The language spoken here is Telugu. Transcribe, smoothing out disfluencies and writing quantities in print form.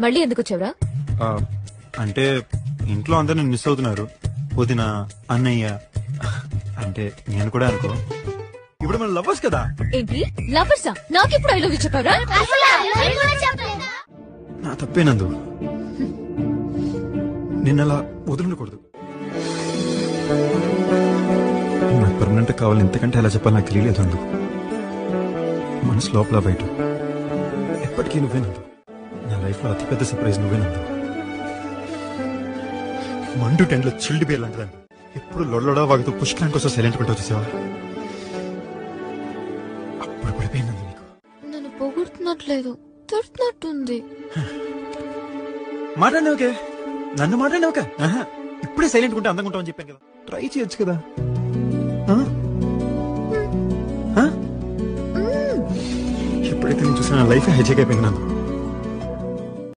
మళ్ళీ ఎందుకు వచ్చావురా? అంటే ఇంట్లో అందరు నన్ను మిస్ అవుతున్నారు. వదిన, అన్నయ్య, అంటే నేను కూడా అనుకో. ఇప్పుడు మన లవర్స్ కదా. ఏంటి లవర్సా? నాకెప్పుడు ఐ లవ్ యూ చెప్పారా? నా తప్పేనందు, నిన్నలా వదులుకూడదు. నాకు పర్మనెంట్ కావాలి. ఎంతకంటే ఎలా చెప్పాలి నాకు తెలియలేదు అందు. మనసు లోపల బయట ఎప్పటికీ నువ్వేనందు. నా లైఫ్ లో అతిపెద్ద సర్ప్రైజ్ నువ్వేనందు. మండు టెంట్లో చిల్డ్ బేర్ లాంటిదాన్ని. ఎప్పుడు లొడలొడా వాగుతూ పుష్కరానికి కోసం సైలెంట్ పెట్టు వచ్చేసావా? అప్పుడు పడిపోయినందు నీకు. నన్ను పొగుడుతున్నట్లేదు, తిడుతున్నట్టుంది. మాట్లాడినావుకే, నన్ను మాట్లాడినావుక. ఇప్పుడే సైలెంట్ ఉంటే అందంగా ఉంటావని చెప్పాను కదా. ట్రై చేయొచ్చు కదా. ఎప్పుడైతే నేను చూసిన నా లైఫ్ హైజాక్ అయిపోయింది నన్ను.